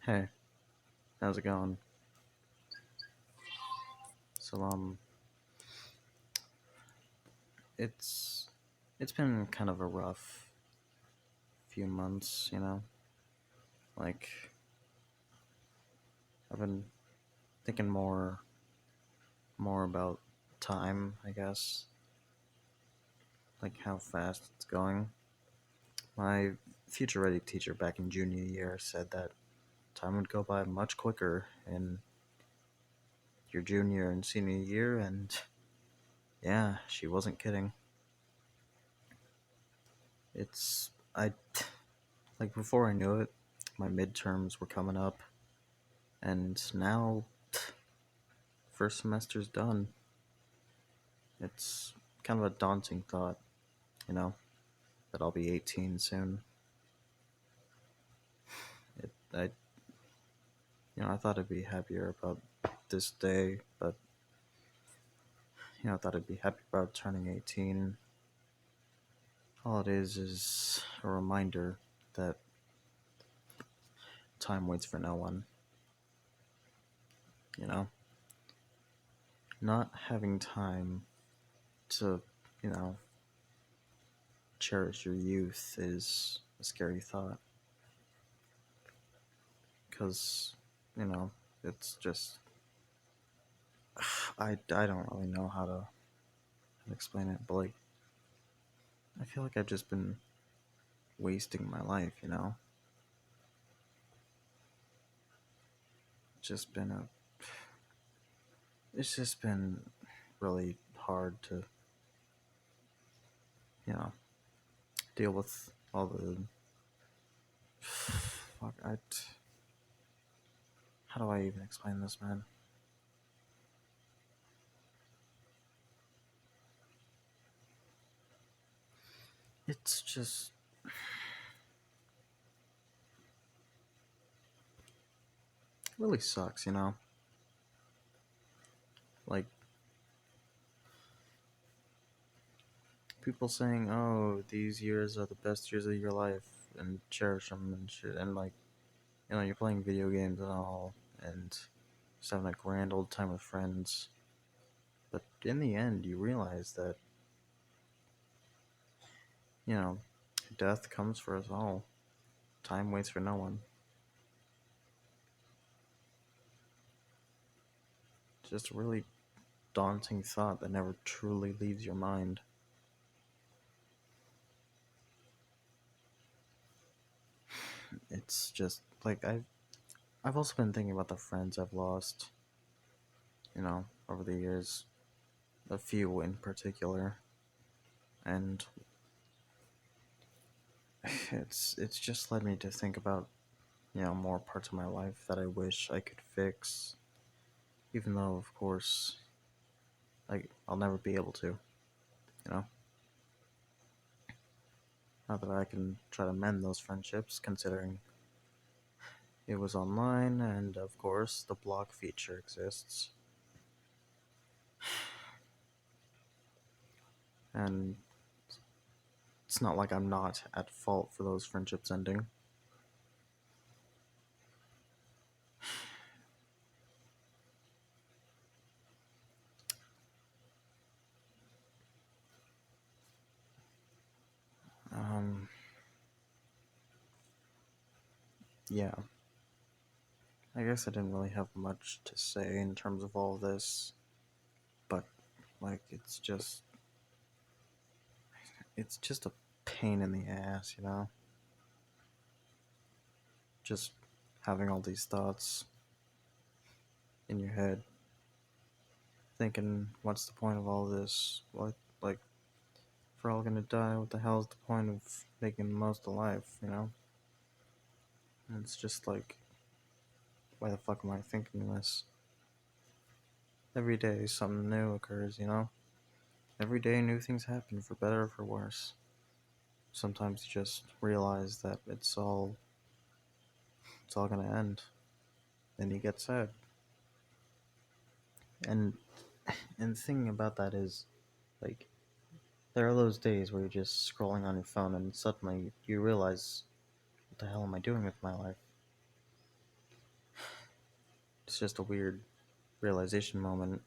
Hey, how's it going? So it's it's been kind of a rough few months, you know. Like I've been thinking more about time, I guess, like how fast it's going. My future ready teacher back in junior year said that time would go by much quicker in your junior and senior year, and yeah, she wasn't kidding. It's I like before I knew it, my midterms were coming up, and now first semester's done. It's kind of a daunting thought, you know, that I'll be 18 soon. I thought I'd be happier about this day, but I thought I'd be happy about turning 18. All it is a reminder that time waits for no one. You know, not having time to, you know, cherish your youth is a scary thought because, you know, it's just I don't really know how to explain it, but like I feel like I've just been wasting my life, you know? Just been a it's just been really hard to, you know, deal with all the fuck how do I even explain this, man? It's just it really sucks, you know? Like people saying, "Oh, these years are the best years of your life and cherish them and shit." And like, you're playing video games and all and just having a grand old time with friends. But in the end, you realize that, you know, death comes for us all. Time waits for no one. Just a really daunting thought that never truly leaves your mind. It's just like I've also been thinking about the friends I've lost, over the years, a few in particular, and it's just led me to think about, more parts of my life that I wish I could fix, even though of course like I'll never be able to, you know. Not that I can try to mend those friendships, considering it was online, and of course, the block feature exists. And it's not like I'm not at fault for those friendships ending. Um, yeah, I guess I didn't really have much to say in terms of all this, but like it's just a pain in the ass, you know? Just having all these thoughts in your head, thinking, what's the point of all this? What, like, if we're all gonna die, what the hell is the point of making the most of life, you know? And it's just like, why the fuck am I thinking this? Every day something new occurs, you know? Every day new things happen, for better or for worse. Sometimes you just realize that it's all gonna end. Then you get sad. And the thing about that is, like, there are those days where you're just scrolling on your phone and suddenly you realize, what the hell am I doing with my life? it's just a weird realization moment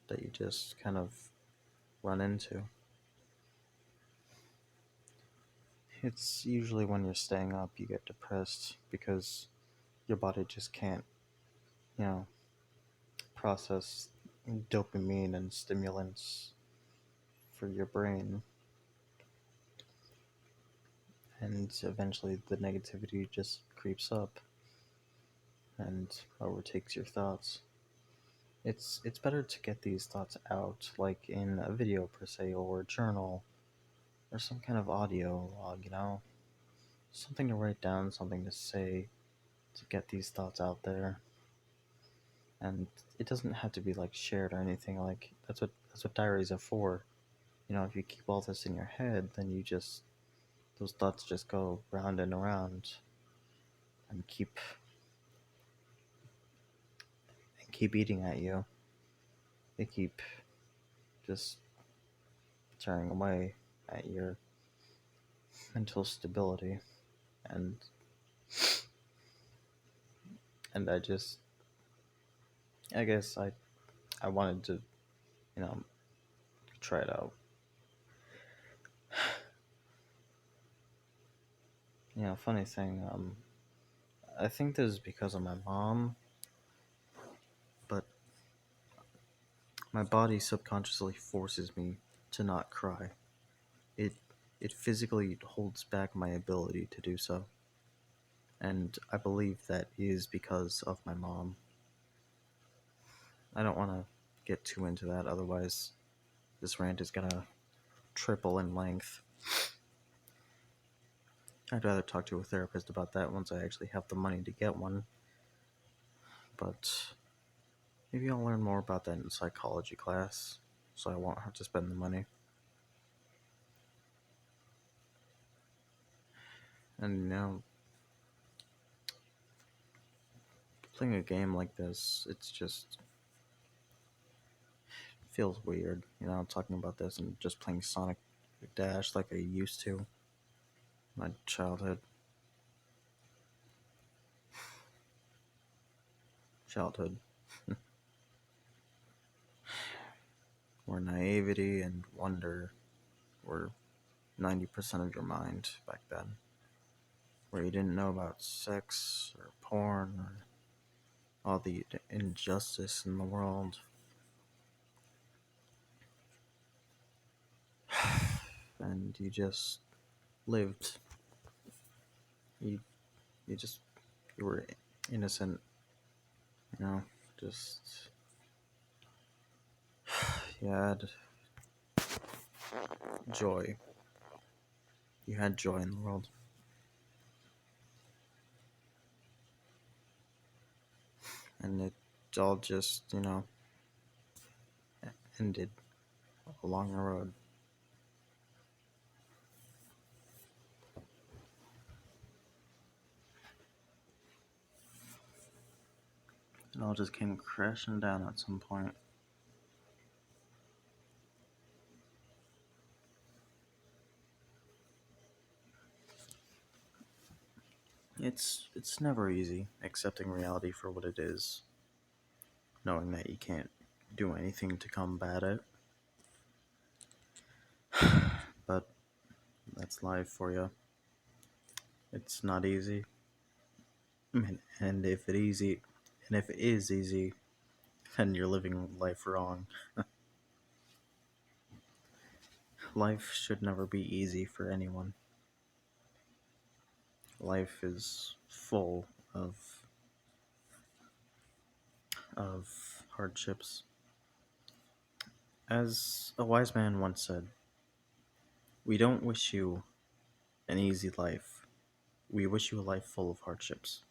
that you just kind of run into. It's usually when you're staying up, you get depressed because your body just can't, you know, process dopamine and stimulants for your brain, and eventually the negativity just creeps up and overtakes your thoughts. It's better to get these thoughts out, like in a video per se, or a journal, or some kind of audio log, something to write down, something to say to get these thoughts out there. And it doesn't have to be like shared or anything. Like that's what diaries are for. If you keep all this in your head, then those thoughts just go round and around and keep eating at you. They keep just tearing away at your mental stability. And I guess I wanted to, you know, try it out. Funny thing, I think this is because of my mom, but my body subconsciously forces me to not cry. It it physically holds back my ability to do so. And I believe that is because of my mom. I don't want to get too into that, otherwise this rant is gonna triple in length. I'd rather talk to a therapist about that once I actually have the money to get one. But maybe I'll learn more about that in psychology class, so I won't have to spend the money. And playing a game like this, it's just feels weird, talking about this and just playing Sonic Dash like I used to. My childhood. Where naivety and wonder were 90% of your mind back then. Where you didn't know about sex or porn or all the injustice in the world. And you just lived. You you were innocent, just you had joy. You had joy in the world. And it all just, ended along the road. It all just came crashing down at some point. It's never easy accepting reality for what it is, knowing that you can't do anything to combat it. But that's life for you. It's not easy. And if it is easy, then you're living life wrong. Life should never be easy for anyone. Life is full of hardships. As a wise man once said, we don't wish you an easy life. We wish you a life full of hardships.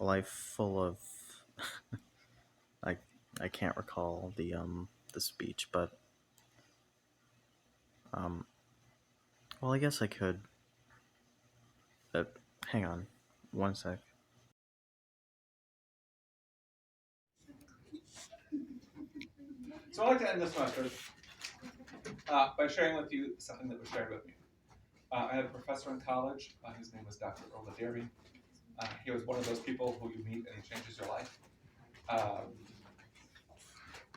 A life full of I I can't recall the speech, but well, I guess I could. Hang on, one sec. So I'd like to end this semester by sharing with you something that was shared with me. I had a professor in college. His name was Dr. Ola Derby. He was one of those people who you meet and he changes your life. Um,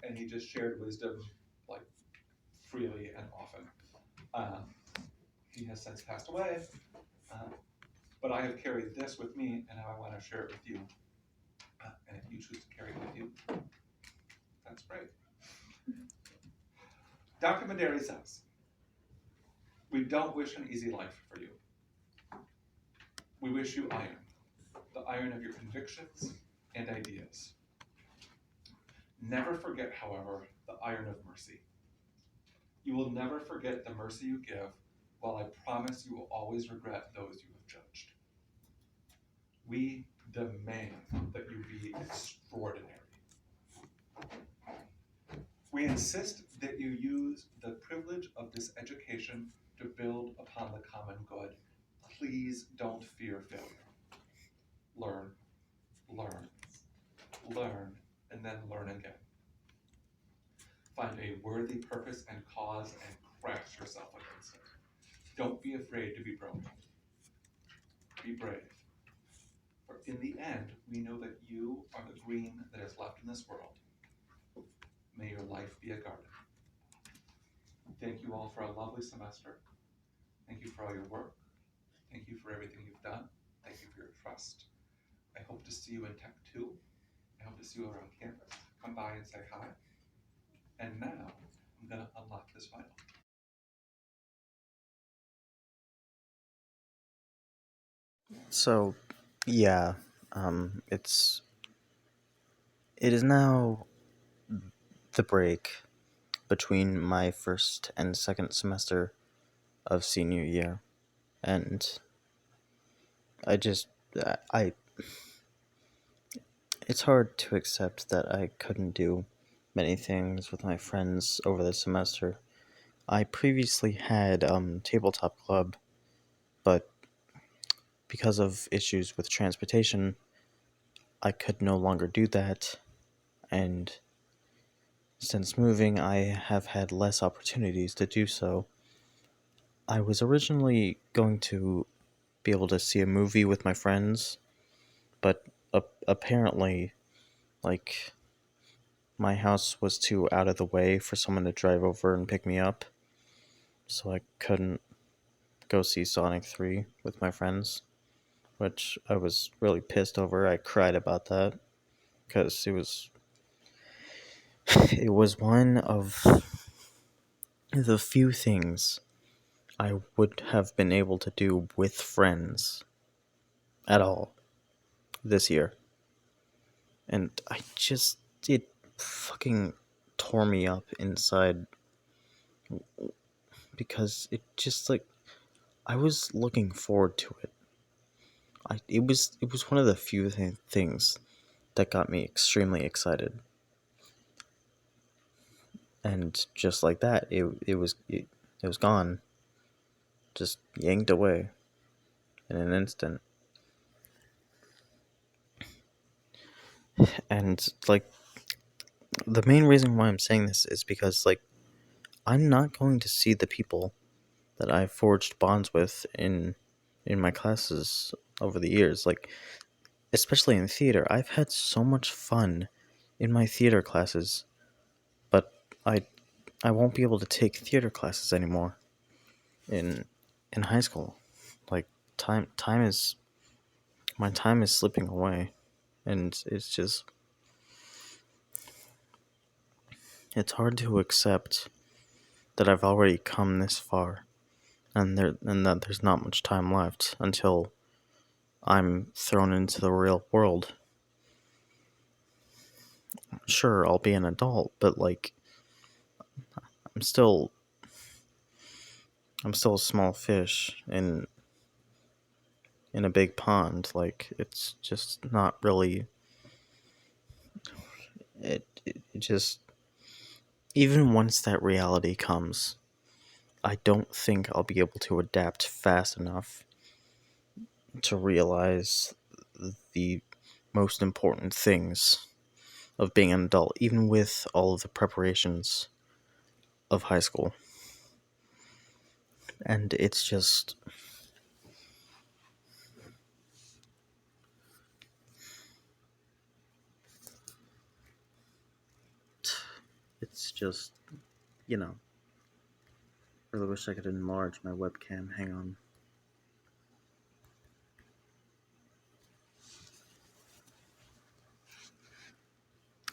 and he just shared wisdom like freely and often. Um, he has since passed away, but I have carried this with me, and now I want to share it with you. And if you choose to carry it with you, that's great. Dr. Maderi says, "We don't wish an easy life for you. We wish you iron, the iron of your convictions and ideas. Never forget, however, the iron of mercy. You will never forget the mercy you give, while I promise you will always regret those you have judged. We demand that you be extraordinary. We insist that you use the privilege of this education to build upon the common good. Please don't fear failure. Learn, learn, learn, and then learn again. Find a worthy purpose and cause and crash yourself against it. Don't be afraid to be broken. Be brave. For in the end, we know that you are the green that is left in this world. May your life be a garden." Thank you all for a lovely semester. Thank you for all your work. Thank you for everything you've done. Thank you for your trust. I hope to see you in Tech 2. I hope to see you around campus. Come by and say hi. And now, I'm going to unlock this file. So, yeah, it is now the break between my first and second semester of senior year, and I just, I, it's hard to accept that I couldn't do many things with my friends over the semester. I previously had, tabletop club, but because of issues with transportation, I could no longer do that, and since moving, I have had less opportunities to do so. I was originally going to be able to see a movie with my friends, but apparently, like, my house was too out of the way for someone to drive over and pick me up, so I couldn't go see Sonic 3 with my friends, which I was really pissed over. I cried about that, because it was one of the few things I would have been able to do with friends at all this year. And it fucking tore me up inside, because it just, like, I was looking forward to it. It was one of the few things that got me extremely excited. And just like that, it was gone. Just yanked away in an instant. And, like, the main reason why I'm saying this is because, like, I'm not going to see the people that I've forged bonds with in my classes over the years. Like, especially in theater, I've had so much fun in my theater classes, but I won't be able to take theater classes anymore in high school. Like, time is my time is slipping away, and it's hard to accept that I've already come this far, and that there's not much time left until I'm thrown into the real world. Sure, I'll be an adult, but, like, I'm still a small fish in a big pond. Like, it's just not really it just, even once that reality comes, I don't think I'll be able to adapt fast enough to realize the most important things of being an adult, even with all of the preparations of high school. And it's just, It's just, you know, really wish I could enlarge my webcam. Hang on.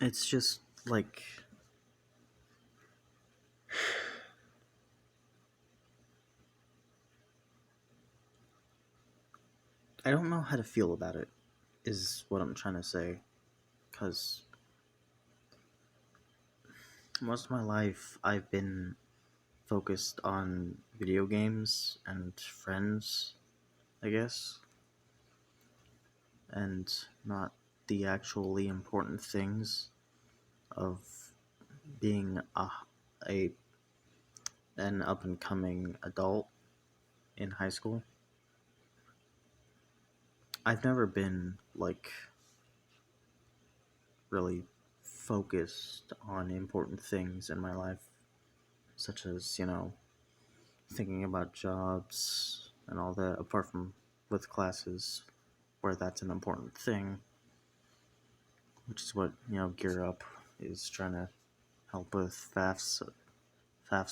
It's just like I don't know how to feel about it, is what I'm trying to say. Because most of my life I've been focused on video games and friends, I guess, and not the actually important things of being a an up and coming adult in high school. I've never been like really focused on important things in my life, such as, thinking about jobs and all that, apart from with classes where that's an important thing, which is what, Gear Up is trying to help with FAFSA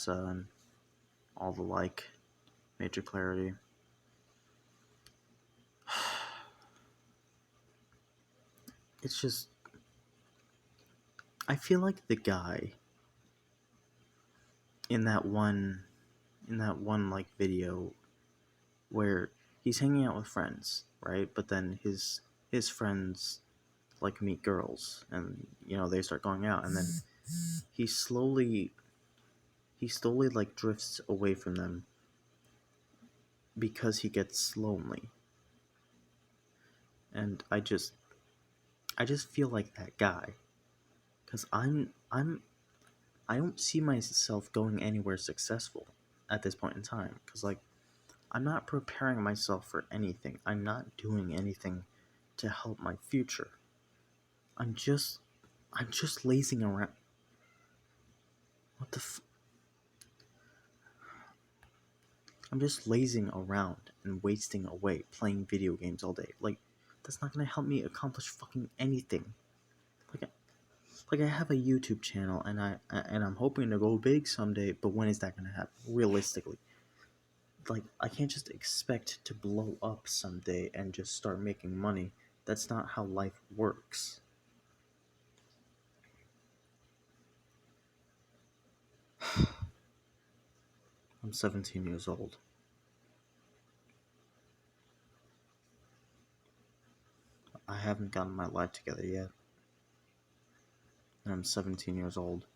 and all the like, major clarity. It's just, I feel like the guy in that one like video where he's hanging out with friends, right? But then his friends like meet girls, and they start going out, and then he slowly he slowly like drifts away from them because he gets lonely. And I just feel like that guy, cuz I don't see myself going anywhere successful at this point in time, cuz like I'm not preparing myself for anything. I'm not doing anything to help my future. I'm just I'm just lazing around. What the I'm just lazing around and wasting away playing video games all day. Like, that's not gonna help me accomplish fucking anything. Like, I have a YouTube channel, and I'm hoping to go big someday. But when is that gonna happen? Realistically, like, I can't just expect to blow up someday and just start making money. That's not how life works. I'm 17 years old. I haven't gotten my life together yet, and I'm 17 years old.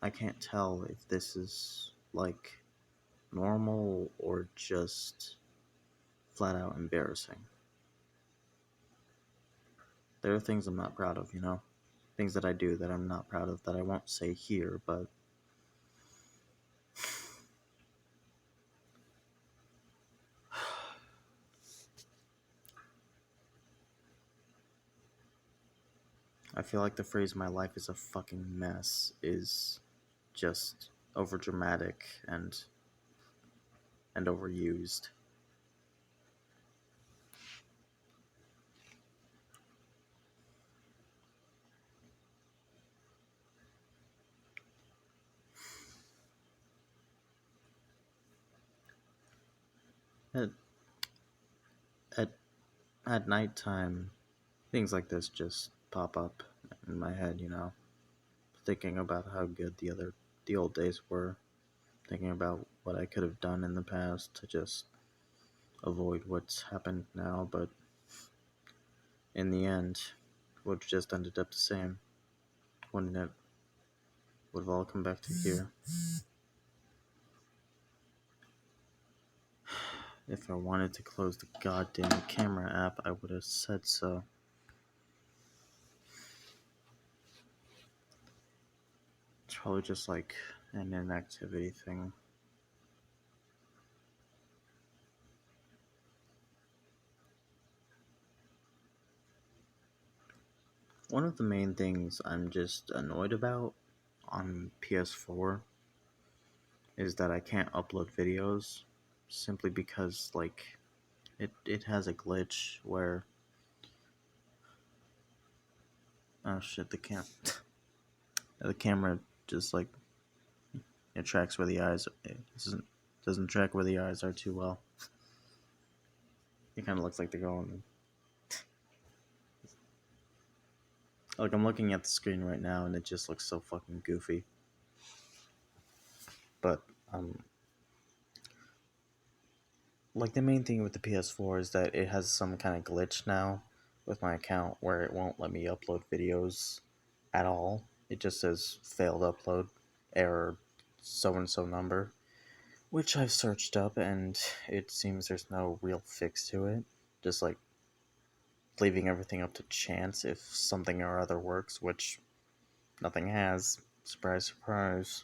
I can't tell if this is like normal or just flat out embarrassing. There are things I'm not proud of, things that I do that I'm not proud of that I won't say here, but I feel like the phrase "my life is a fucking mess" is just overdramatic and overused. At at at nighttime, things like this just pop up in my head, thinking about how good the old days were, thinking about what I could have done in the past to just avoid what's happened now, but in the end, would have just ended up the same, wouldn't it? Would have all come back to here. If I wanted to close the goddamn camera app, I would have said so. It's probably just like an inactivity thing. One of the main things I'm just annoyed about on PS4 is that I can't upload videos simply because like it has a glitch where oh shit, the cam The camera just like it tracks where the eyes. It doesn't track where the eyes are too well. It kind of looks like they're going. Like I'm looking at the screen right now, and it just looks so fucking goofy. But like the main thing with the PS4 is that it has some kind of glitch now with my account where it won't let me upload videos at all. It just says failed upload, error, so and so number, which I've searched up, and it seems there's no real fix to it. Just like leaving everything up to chance if something or other works, which nothing has. Surprise, surprise.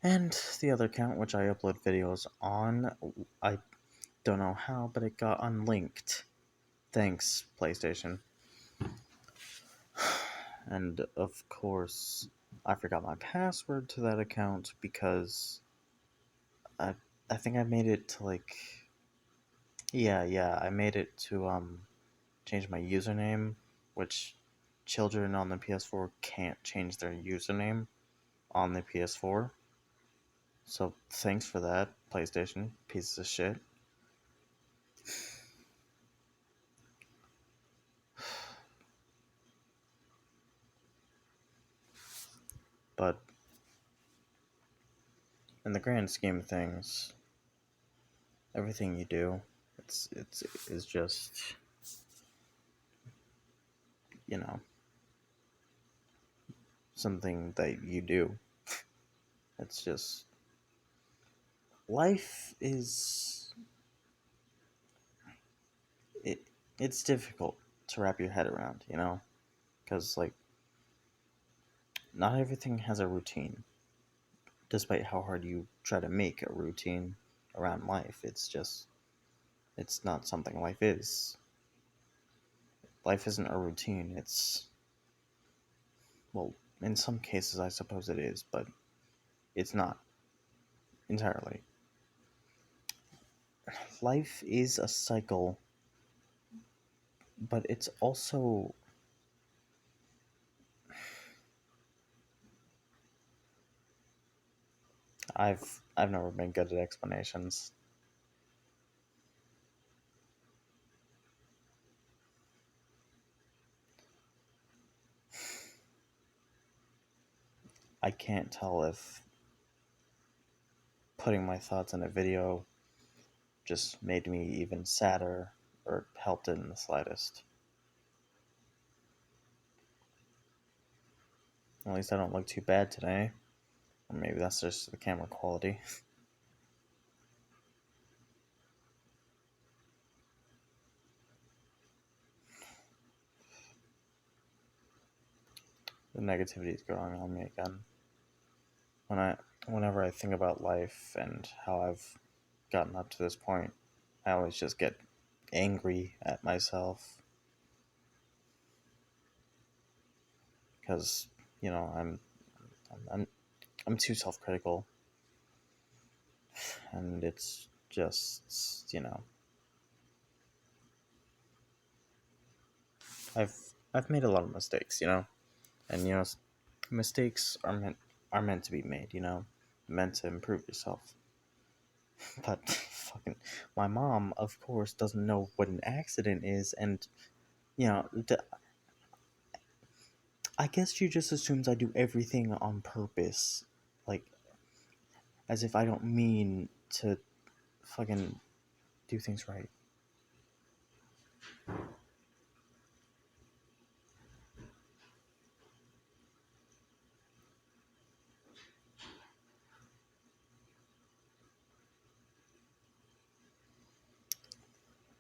And the other account, which I upload videos on, I don't know how, but it got unlinked. Thanks, PlayStation. And of course, I forgot my password to that account because I I think I made it to like I made it to change my username, which children on the PS4 can't change their username on the PS4. So thanks for that, PlayStation, pieces of shit. But in the grand scheme of things, everything you do, it's is just, you know, something that you do. It's just life is it it's difficult to wrap your head around, you know, because like not everything has a routine. Despite how hard you try to make a routine around life, it's not something life is. Life isn't a routine. It's well, in some cases I suppose it is, but it's not entirely. Life is a cycle, but it's also I've never been good at explanations. I can't tell if putting my thoughts in a video just made me even sadder or helped it in the slightest. At least I don't look too bad today. Or maybe that's just the camera quality. The negativity is growing on me again. Whenever I think about life and how I've gotten up to this point, I always just get angry at myself because you know I'm I'm too self-critical, and it's just I've I've made a lot of mistakes, and mistakes are meant to be made, meant to improve yourself. But fucking, my mom, of course, doesn't know what an accident is, and you know, I guess she just assumes I do everything on purpose, like as if I don't mean to fucking do things right.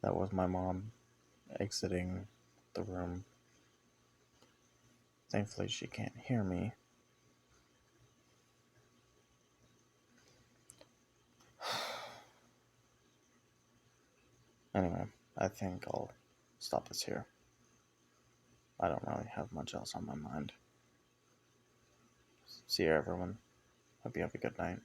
That was my mom exiting the room. Thankfully, she can't hear me. Anyway, I think I'll stop this here. I don't really have much else on my mind. See you, everyone. Hope you have a good night.